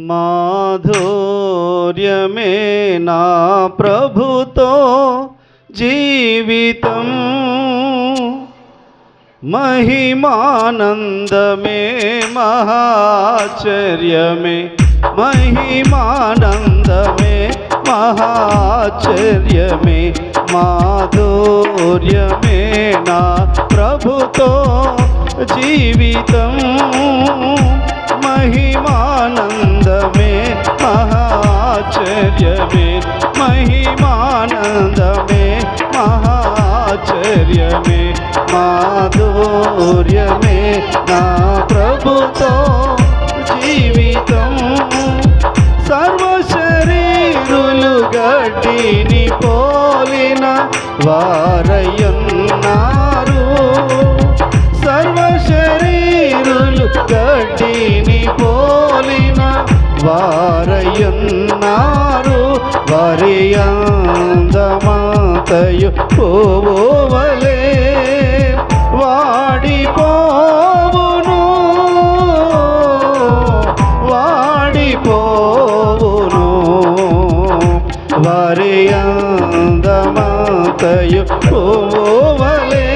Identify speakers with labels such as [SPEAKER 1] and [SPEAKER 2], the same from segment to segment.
[SPEAKER 1] మాధుర్యమే నా ప్రభుతో జీవితం, మహిమానందమే మహాచర్యమే, మహిమానందమే మహాచర్యమే, మాధుర్యమే నా ప్రభుతో జీవితం, మహిమానందమే మహాచర్యమే, మహిమానందమే మహాచర్యమే, మాధుర్యమే నా ప్రభుతో జీవితం. సర్వశరీరులు గడ్డిని పోలిన వారయ్యున్నారు, సర్వశరీరులు గడ్డిని పోలిన వారయ్యున్నారు, వారి అందమంతయు పోవలే వాడిపోవును, వాడిపోవును, వారి అందమంతయు పోవలే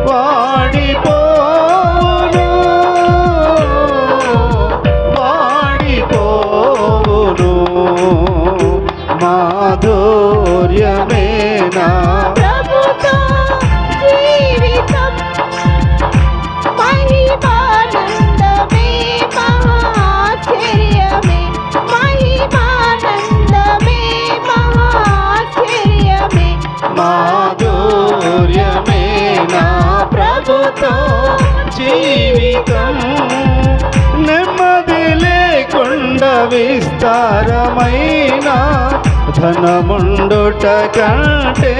[SPEAKER 1] వాడిపోవును, వాడిపోవును, మాధుర్యమే నా
[SPEAKER 2] ప్రభుతో జీవితం, మహిమానందమే మహాచర్యమే, మహిమానందమే మహాచర్యమే,
[SPEAKER 1] మాధుర్యమే నా ప్రభుతో జీవితం. నెమ్మది లేకుండా విస్తారమైన ధనముండుట కంటే,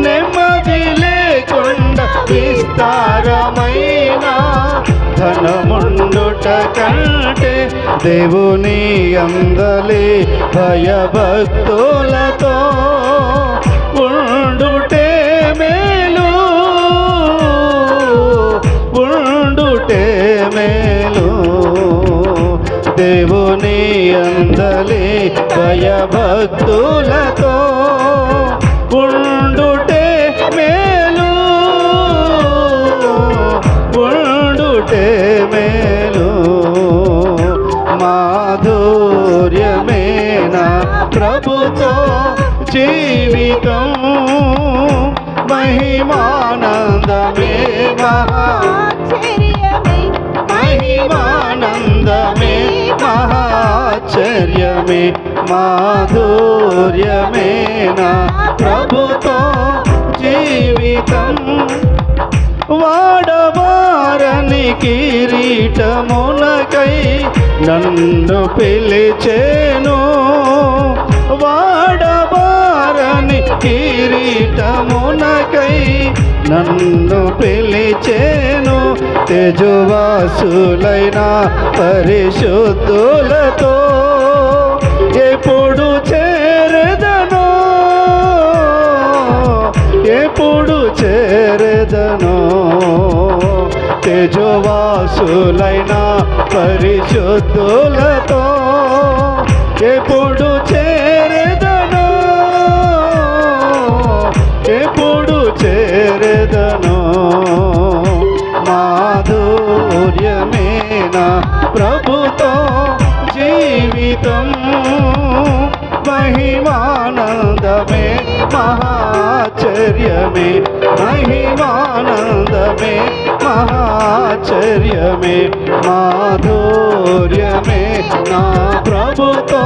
[SPEAKER 1] నెమ్మది లేకుండా విస్తారమైన ధనముండుట కంటే, దేవుని అందలి భయభక్తులతో ఉండుటే మేలు, ఉండుటే మేలు, దేవుని అందలి భయభక్తులతో ఉండుటే మేలు, ఉండుటే మేలు, మాధుర్యమే నా ప్రభుతో జీవితం, మహిమానందమే
[SPEAKER 2] మహాచర్యమే,
[SPEAKER 1] మహిమానందమే మహాచర్యమే, మాధుర్యమే నా ప్రభుతో జీవితం. వాడవారని కిరీటమునకై నన్ను పిలిచేను, వాడవారని కిరీటమునకై నన్ను పిలిచేను, తేజోవాసులైన పరిశుద్ధులతో ఎప్పుడు చేరెదనో, ఎప్పుడు చేరెదనో, తేజోవాసులైన పరిశుద్ధులతో ఎప్పుడు చేరెదనో, ఎప్పుడు చేరెదనో, మాధుర్యమే నా ప్రభుతో జీవితం, మహిమానందమే మహాచర్యమే, మహిమానందమే మహాచర్యమే, మాధుర్యమే నా ప్రభుతో